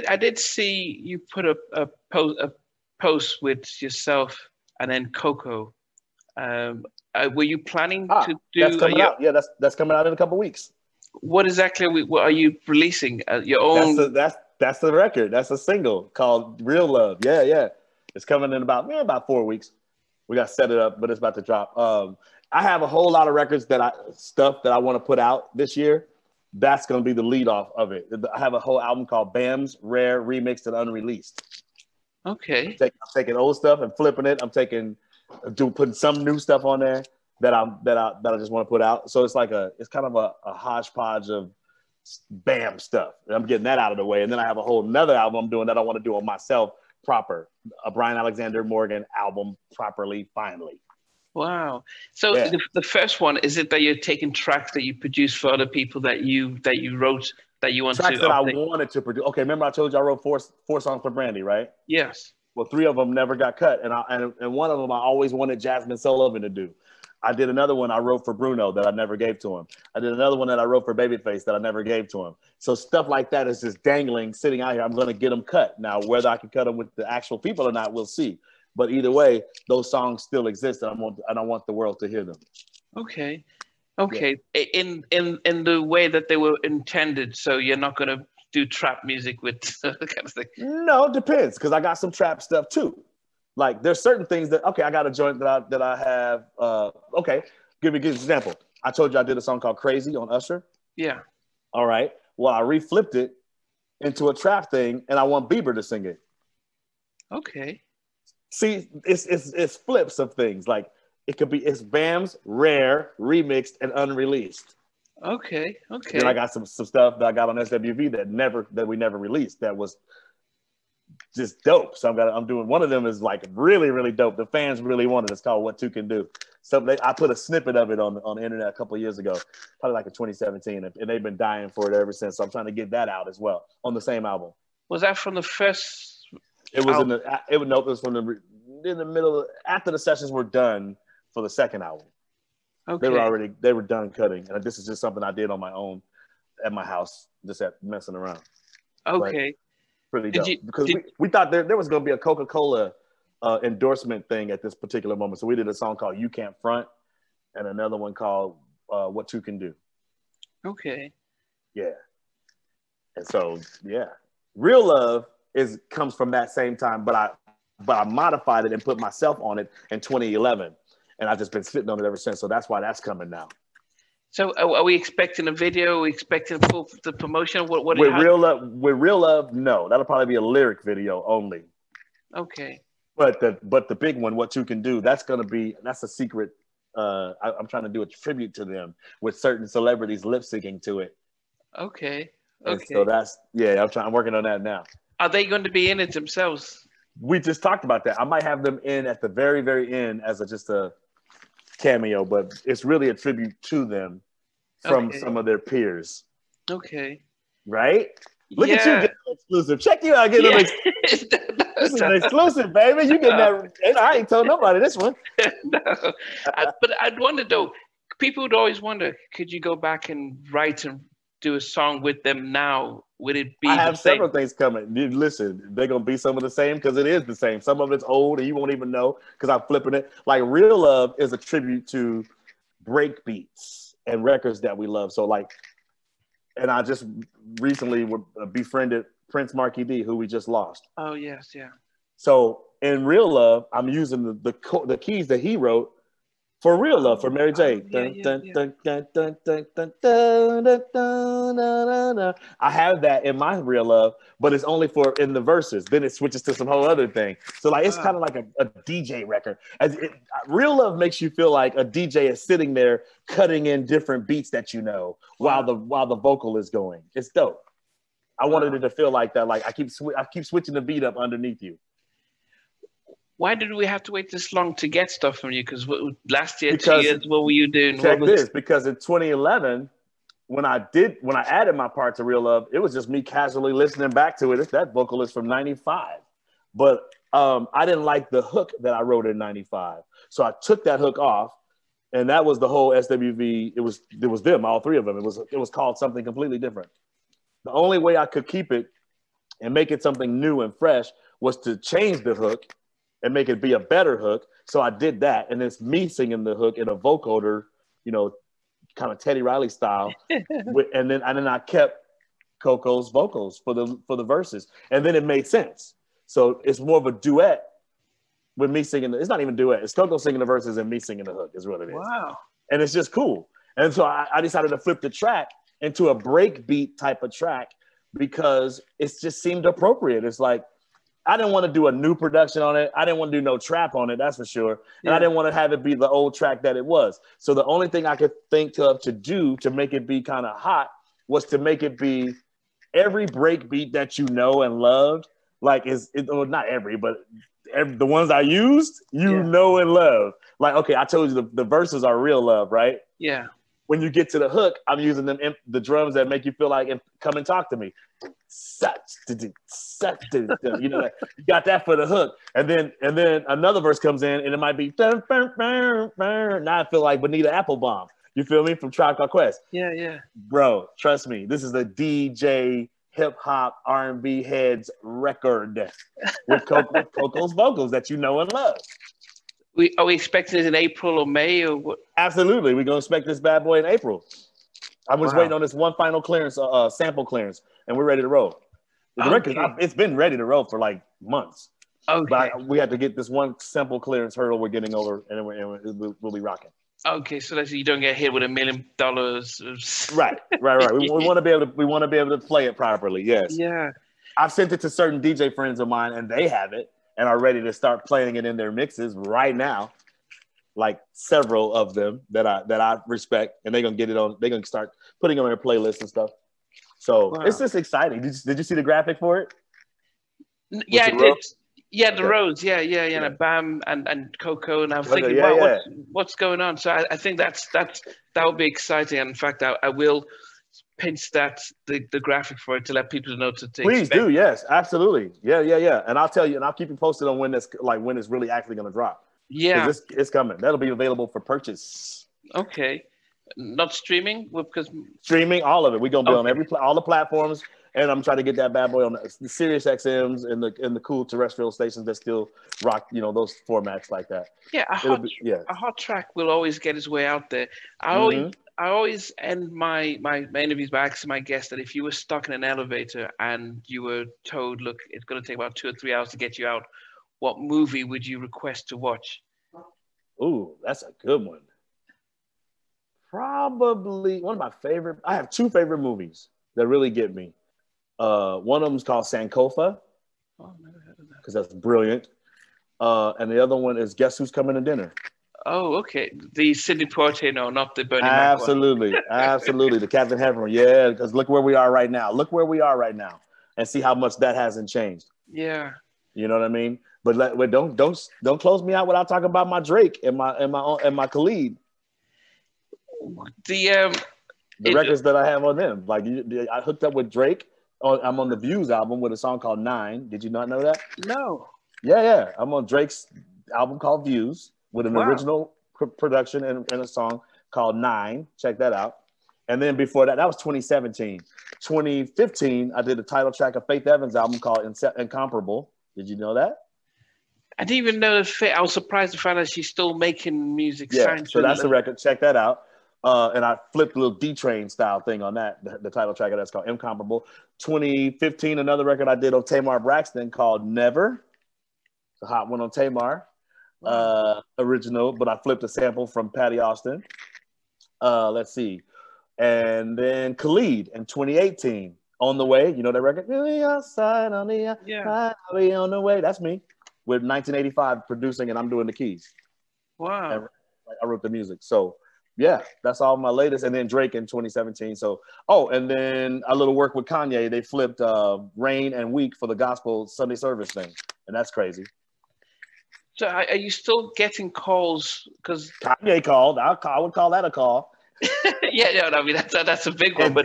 I did see you put a post with yourself and then Coko. Were you planning to that's do coming out. Yeah, that's coming out in a couple weeks. what exactly what are you releasing? Your own? That's the record. That's a single called Real Love. Yeah, yeah. It's coming in about 4 weeks. We got to set it up, but it's about to drop. I have a whole lot of records stuff that I want to put out this year. That's going to be the lead off of it. I have a whole album called Bams, Rare, Remixed, and Unreleased. Okay. I'm taking old stuff and flipping it. I'm putting some new stuff on there that I just want to put out. So it's kind of a hodgepodge of Bam stuff. And I'm getting that out of the way. And then I have a whole nother album I'm doing that I want to do on myself proper. A Brian Alexander Morgan album properly, finally. Wow. So yeah. The first one, is it that you're taking tracks that you produced for other people that you wrote that you want tracks to that update? I wanted to produce. Okay, remember I told you I wrote four songs for Brandy, right? Yes. Well, 3 of them never got cut, and one of them I always wanted Jasmine Sullivan to do. I did another one I wrote for Bruno that I never gave to him. I did another one that I wrote for Babyface that I never gave to him. So stuff like that is just dangling, sitting out here. I'm going to get them cut. Now, whether I can cut them with the actual people or not, we'll see. But either way, those songs still exist, and I want the world to hear them. Okay. Yeah. In the way that they were intended, so you're not going to do trap music with that kind of thing. No, it depends, because I got some trap stuff too. Like there's certain things that I got a joint that I have. Give me an example. I told you I did a song called Crazy on Usher. Yeah. All right. Well, I reflipped it into a trap thing, and I want Bieber to sing it. Okay. See, it's flips of things. Like it's Bams, Rare, Remixed, and Unreleased. Okay. Then I got some stuff that I got on SWV that we never released. That was just dope. So I'm doing one of them is like really, really dope. The fans really want it. It's called What Two Can Do. So I put a snippet of it on the internet a couple of years ago, probably like in 2017, and they've been dying for it ever since. So I'm trying to get that out as well on the same album. Was that from the first? It was it was from in the middle after the sessions were done for the second album. Okay. They were done cutting, and this is just something I did on my own at my house, just messing around. Okay. But pretty dope. Because we thought there was going to be a Coca-Cola endorsement thing at this particular moment. So we did a song called You Can't Front and another one called What Two Can Do. Okay. Yeah. And so, yeah. Real Love comes from that same time, but I modified it and put myself on it in 2011. And I've just been sitting on it ever since. So that's why that's coming now. So are we expecting a video? Are we expecting the promotion? With Real Love, no. That'll probably be a lyric video only. Okay. But the big one, What You Can Do, that's a secret. I'm trying to do a tribute to them with certain celebrities lip syncing to it. Okay. And so I'm working on that now. Are they going to be in it themselves? We just talked about that. I might have them in at the very, very end as just a cameo, but it's really a tribute to them from some of their peers. Okay. Right? Look at you getting exclusive. Check you out getting this is an exclusive, baby. You getting that? I ain't told nobody this one. No. But I'd wonder though, people would always wonder, could you go back and write and do a song with them now? Would it be? I have several things coming. Listen, they're gonna be some of the same because it is the same. Some of it's old and you won't even know because I'm flipping it. Like Real Love is a tribute to break beats and records that we love. So and I just recently befriended Prince Marky D, who we just lost. Oh yes, yeah. So in Real Love, I'm using the keys that he wrote for Real Love for Mary J. I have that in my Real Love, but it's only in the verses. Then it switches to some whole other thing. So it's kind of like a DJ record. Real Love makes you feel like a DJ is sitting there cutting in different beats that while the vocal is going. It's dope. I wanted it to feel like that. Like I keep switching the beat up underneath you. Why did we have to wait this long to get stuff from you? Because last year, 2 years, what were you doing? Check this, because in 2011, when I added my part to Real Love, it was just me casually listening back to it. That vocal is from 95. But I didn't like the hook that I wrote in 95. So I took that hook off, and that was the whole SWV. It was them, all 3 of them. It was called something completely different. The only way I could keep it and make it something new and fresh was to change the hook and make it be a better hook. So I did that, and it's me singing the hook in a vocoder, you know, kind of Teddy Riley style, and then I kept Coco's vocals for the verses, and then it made sense. So it's more of a duet with me singing. It's not even duet. It's Coko singing the verses and me singing the hook is what it is. Wow. And it's just cool. And so I decided to flip the track into a breakbeat type of track because it just seemed appropriate. It's like, I didn't want to do a new production on it. I didn't want to do no trap on it, that's for sure. And I didn't want to have it be the old track that it was. So the only thing I could think of to do to make it be kind of hot was to make it be every breakbeat that you know and loved. Like, well, not every, but the ones I used, know and love. Like, okay, I told you the verses are real love, right? Yeah. When you get to the hook, I'm using the drums that make you feel like, come and talk to me. You know, you got that for the hook. And then another verse comes in and it might be, now I feel like Bonita Applebaum. You feel me? From Tribe Called Quest. Yeah, yeah. Bro, trust me, this is a DJ hip-hop R&B heads record with Coco's vocals that you know and love. Are we expecting it in April or May or what? Absolutely. We're going to expect this bad boy in April. I was waiting on this one final clearance, sample clearance, and we're ready to roll. The record, it's been ready to roll for like months. Okay. But we had to get this one sample clearance hurdle we're getting over, and we'll be rocking. Okay, so that's, you don't get hit with $1 million. Right. We want to be able to play it properly. Yes. Yeah. I've sent it to certain DJ friends of mine, and they have it and are ready to start playing it in their mixes right now. Like several of them that I respect, and they're gonna get it on. They're gonna start putting it on their playlists and stuff. So It's just exciting. Did you see the graphic for it? Yeah, I did. Yeah, the roads. Yeah. And Bam and Coko, and I'm thinking, what's going on? So I think that would be exciting. And in fact, I will pinch the graphic for it to let people know to Please expect. do. Yes, absolutely. Yeah. And I'll tell you, and I'll keep you posted on when it's really actually gonna drop. Yeah, it's coming. That'll be available for purchase. Okay, not streaming because streaming all of it. We're gonna be on all the platforms, and I'm trying to get that bad boy on the Sirius XMs and the cool terrestrial stations that still rock, those formats like that. Yeah, a hot track will always get its way out there. I always end my interviews by asking my guests that if you were stuck in an elevator and you were told, look, it's going to take about 2 or 3 hours to get you out, what movie would you request to watch? Ooh, that's a good one. Probably one of my favorite. I have 2 favorite movies that really get me. One of them is called Sankofa. Oh, never heard of that. Because that's brilliant. And the other one is Guess Who's Coming to Dinner. Oh, okay. The Sidney Poitier, no, not the Bernie Mac one. Absolutely. The Captain Heffron. Yeah, because look where we are right now. And see how much that hasn't changed. Yeah. You know what I mean? But don't close me out without talking about my Drake and my Khalid. The records that I have on them. Like I hooked up with Drake. I'm on the Views album with a song called 9. Did you not know that? No. Yeah. I'm on Drake's album called Views with an original production and a song called 9. Check that out. And then before that was 2017. 2015, I did the title track of Faith Evans' album called Incomparable. Did you know that? I didn't even know that. I was surprised to find out she's still making music. Yeah, so that's the record. Check that out. And I flipped a little D-Train style thing on that, the title track of that's called Incomparable. 2015, another record I did on Tamar Braxton called Never. The hot one on Tamar. Original, but I flipped a sample from Patty Austin. Let's see. And then Khalid in 2018, On the Way. You know that record? Outside on the outside, on the way. That's me with 1985 producing, and I'm doing the keys. Wow. And I wrote the music. So yeah, that's all my latest. And then Drake in 2017. So, and then a little work with Kanye. They flipped Rain and Week for the gospel Sunday service thing. And that's crazy. So are you still getting calls? Because Kanye called. I would call that a call. Yeah, I mean, that's a big one.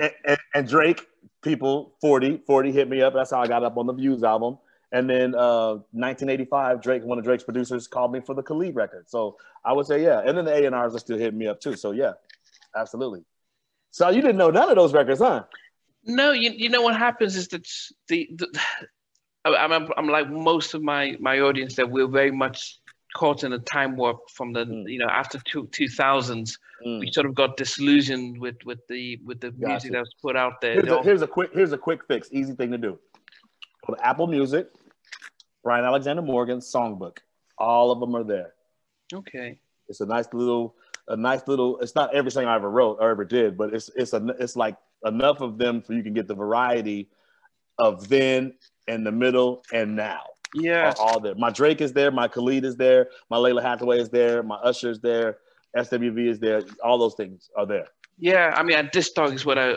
And Drake, people, 40 hit me up. That's how I got up on the Views album. And then 1985, Drake, one of Drake's producers, called me for the Khalid record. So I would say, yeah. And then the A&Rs are still hitting me up too. So yeah, absolutely. So you didn't know none of those records, huh? No, you know what happens is that I'm like most of my audience, that we're very much caught in a time warp from the after 2000s. We sort of got disillusioned with the music that was put out there. Here's a quick fix, easy thing to do. Go to Apple Music, Brian Alexander Morgan's Songbook. All of them are there. Okay. It's a nice little. It's not everything I ever wrote or ever did, but it's like enough of them so you can get the variety of then and the middle and now. Yeah. Are all there. My Drake is there. My Khalid is there. My Layla Hathaway is there. My Usher is there. SWV is there. All those things are there. Yeah, I mean, this dog is what I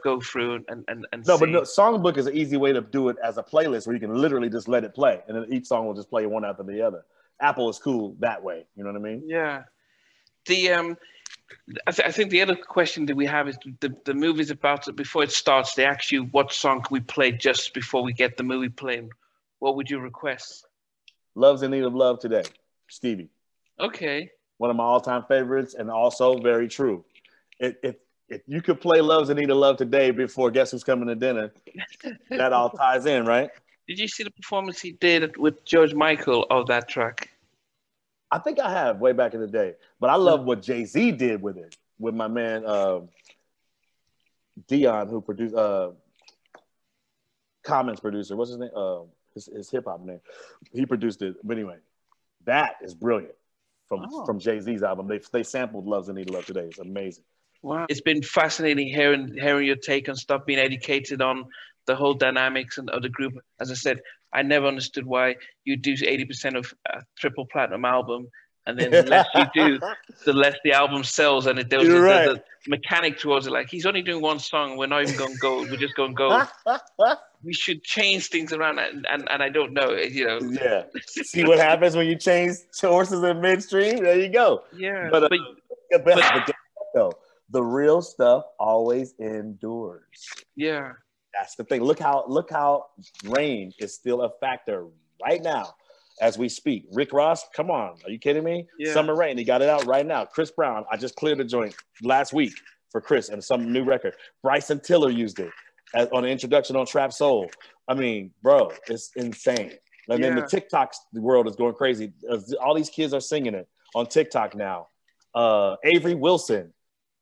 go through and no, see. But no, Songbook is an easy way to do it as a playlist where you can literally just let it play, and then each song will just play one after the other. Apple is cool that way. You know what I mean? Yeah. I think the other question that we have is the movie's about to, before it starts, they ask you what song can we play just before we get the movie playing. What would you request? Love's in Need of Love Today, Stevie. Okay. One of my all-time favorites, and also very true. If you could play Love's in Need of Love Today before Guess Who's Coming to Dinner, that all ties in, right? Did you see the performance he did with George Michael of that track? I think I have way back in the day, but I love what Jay-Z did with it, with my man Dion, who produced Common's producer. What's his name? His hip hop name. He produced it. But anyway, that is brilliant from Jay-Z's album. They sampled Love's in Need of Love Today. It's amazing. Wow, it's been fascinating hearing your take on stuff, being educated on the whole dynamics of the group. As I said, I never understood why you do 80% of a triple platinum album, and then the less you do, the less the album sells. And there's a mechanic towards it. Like, he's only doing one song. We're not even going gold. We're just going gold. We should change things around, and I don't know, Yeah. See what happens when you change horses in midstream? There you go. Yeah. But the real stuff always endures. Yeah. That's the thing. Look how rain is still a factor right now as we speak. Rick Ross, come on. Are you kidding me? Yeah. Summer Rain, he got it out right now. Chris Brown, I just cleared the joint last week for Chris and some new record. Bryson Tiller used it on the introduction on Trap Soul. I mean, bro, it's insane. And then the TikTok world is going crazy. All these kids are singing it on TikTok now. Avery Wilson.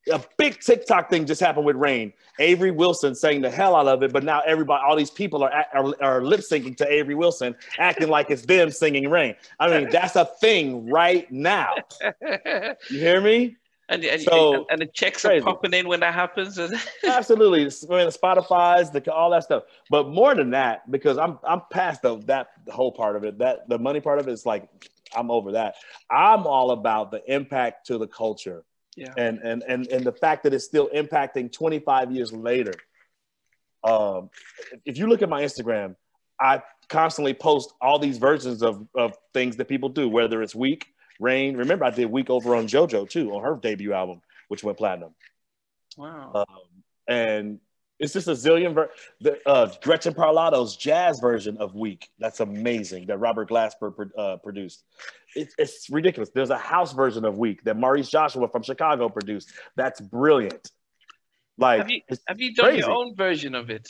A big TikTok thing just happened with Rain. Avery Wilson sang the hell out of it, but now all these people are lip syncing to Avery Wilson, acting like it's them singing Rain. I mean, that's a thing right now. You hear me? And the checks are popping in when that happens. Absolutely, the Spotify's, all that stuff. But more than that, because I'm past the whole part of it. That the money part of it is like, I'm over that. I'm all about the impact to the culture. Yeah. And the fact that it's still impacting 25 years later. If you look at my Instagram, I constantly post all these versions of things that people do, whether it's Week, Rain. Remember, I did Week over on JoJo too, on her debut album, which went platinum. Wow. And it's just a zillion. Gretchen Parlato's jazz version of Week. That's amazing. That Robert Glasper produced. It's ridiculous. There's a house version of Week that Maurice Joshua from Chicago produced. That's brilliant. Like, have you done your own version of it?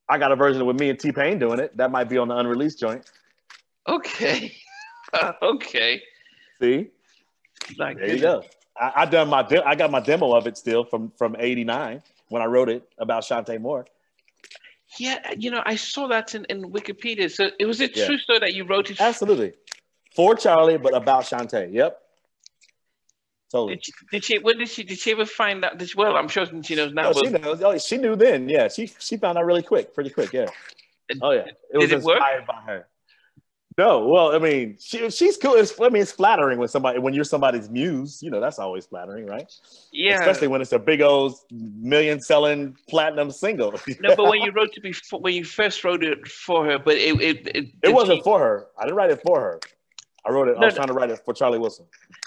I got a version with me and T-Pain doing it. That might be on the unreleased joint. Okay. Okay. See? Like, there you go. I got my demo of it still from '89 when I wrote it about Chanté Moore. Yeah, I saw that in Wikipedia. So it was a true story that you wrote it. Absolutely. For Charlie, but about Chanté. Yep. Totally. Did she ever find out? Well, I'm sure she knows now. No, she knows. Oh, she knew then. Yeah, she found out pretty quick. Yeah. Oh yeah. It was inspired by her. No, well, I mean, she's cool. It's flattering when you're somebody's muse. That's always flattering, right? Yeah. Especially when it's a big old million-selling platinum single. No, but when you first wrote it for her, but it wasn't for her. I didn't write it for her. I wrote it. I was trying to write it for Charlie Wilson.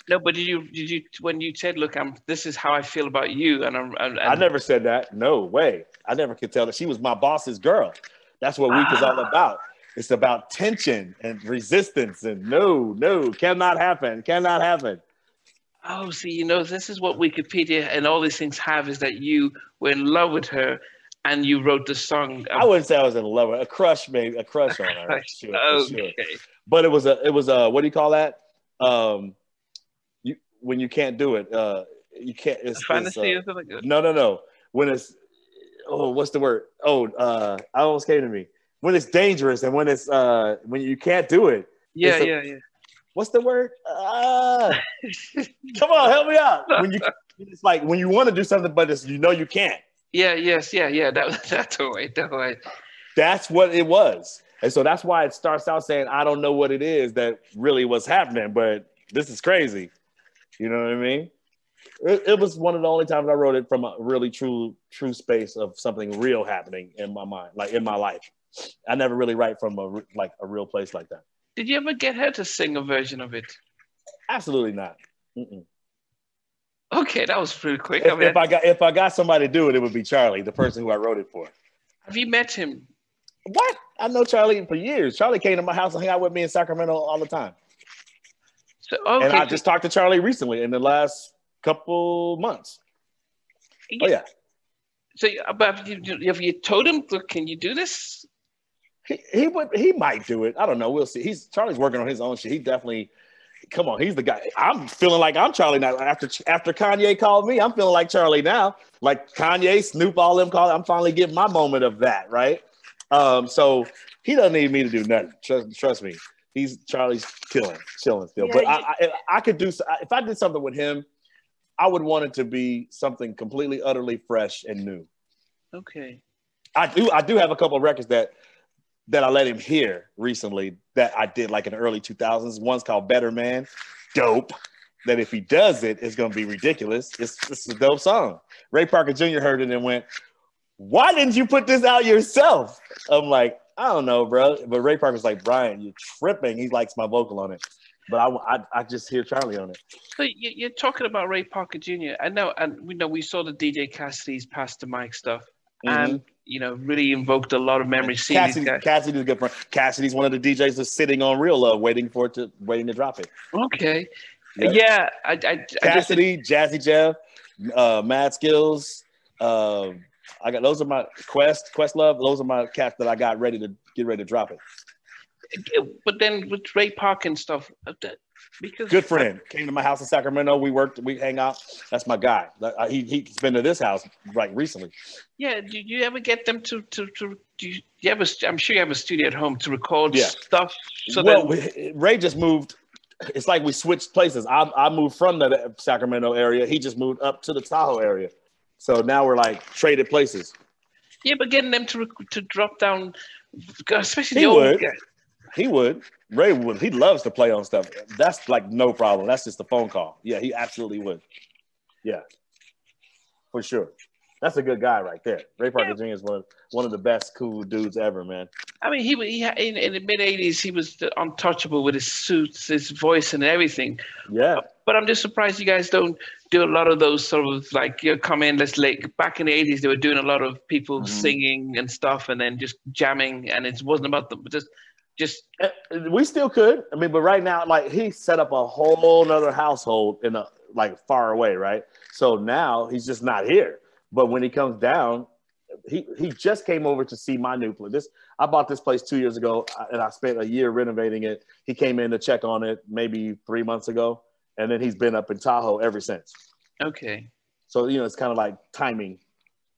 No, but did you when you said, "Look, this is how I feel about you," and I never said that. No way. I never could tell that she was my boss's girl. That's what Week is all about. It's about tension and resistance and no, cannot happen. Oh, see, you know, this is what Wikipedia and all these things have, is that you were in love with her and you wrote the song. I wouldn't say I was in love with her. A crush, maybe a crush on her, sure, for sure. Okay. But it was a what do you call that? When you can't do it, you can't. It's Fantasy or something like that? No. When it's what's the word? I almost came to me. When it's dangerous and when you can't do it. Yeah. What's the word? Come on, help me out. It's like when you want to do something, but you can't. Yeah. That's the way. That's what it was. And so that's why it starts out saying, I don't know what it is that really was happening, but this is crazy. You know what I mean? It was one of the only times I wrote it from a really true space of something real happening in my mind, like in my life. I never really write from a real place like that. Did you ever get her to sing a version of it? Absolutely not. Mm-mm. Okay, that was pretty quick. If I got somebody to do it, it would be Charlie, the person who I wrote it for. Have you met him? What? I know Charlie for years. Charlie came to my house and hung out with me in Sacramento all the time. So, okay, and I just talked to Charlie recently in the last couple months. Yeah. Oh yeah. So, but have you told him, look, can you do this? He might do it. I don't know. We'll see. Charlie's working on his own shit. He definitely, come on, he's the guy. I'm feeling like I'm Charlie now. After Kanye called me, I'm feeling like Charlie now. Like Kanye, Snoop, all them called. I'm finally getting my moment of that, right? So he doesn't need me to do nothing. Trust me. Charlie's chilling still. Yeah, but I could do, if I did something with him, I would want it to be something completely, utterly fresh and new. Okay. I do have a couple of records that I let him hear recently that I did like in the early 2000s. One's called Better Man. Dope. That if he does it, it's going to be ridiculous. It's a dope song. Ray Parker Jr. heard it and went, why didn't you put this out yourself? I'm like, I don't know, bro. But Ray Parker's like, Brian, you're tripping. He likes my vocal on it. But I just hear Charlie on it. So you're talking about Ray Parker Jr. I know, and we saw the DJ Cassidy's Pass the Mic stuff. Mm-hmm. And really invoked a lot of memories. Cassidy's a good friend. Cassidy's one of the DJs that's sitting on Real Love, waiting to drop it. Okay, yeah. Cassidy, Jazzy Jeff, Mad Skills. I got those are my Questlove. Those are my cats that I got ready to drop it. But then with Ray Parker and stuff, because good friend came to my house in Sacramento. We hang out. That's my guy. He's been to this house like recently. Yeah. Do you ever get them to I'm sure you have a studio at home to record stuff. So Ray just moved. It's like we switched places. I moved from the Sacramento area. He just moved up to the Tahoe area. So now we're like traded places. Yeah, but getting them to drop down, especially He would. Ray would. He loves to play on stuff. That's like no problem. That's just a phone call. Yeah, he absolutely would. Yeah, for sure. That's a good guy right there. Ray Parker Jr. is one of the best cool dudes ever, man. I mean, he in the mid '80s, he was untouchable with his suits, his voice, and everything. Yeah. But I'm just surprised you guys don't do a lot of those sort of like come in, let's like back in the '80s, they were doing a lot of people singing and stuff, and then just jamming, and it wasn't about them, just. We still could. I mean, but right now, like he set up a whole nother household in far away, right? So now he's just not here. But when he comes down, he just came over to see my new place. I bought this place 2 years ago, and I spent a year renovating it. He came in to check on it maybe 3 months ago, and then he's been up in Tahoe ever since. Okay. So it's kind of like timing.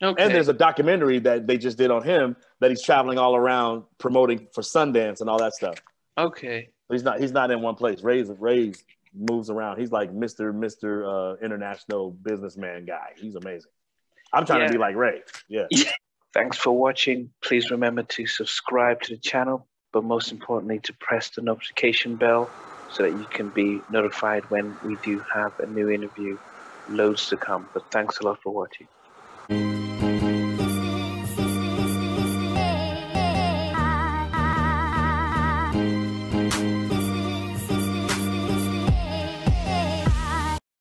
Okay. And there's a documentary that they just did on him that he's traveling all around promoting for Sundance and all that stuff. Okay. He's not in one place. Ray moves around. He's like Mr. International businessman guy. He's amazing. I'm trying to be like Ray. Yeah. Thanks for watching. Please remember to subscribe to the channel, but most importantly to press the notification bell so that you can be notified when we do have a new interview. Loads to come. But thanks a lot for watching.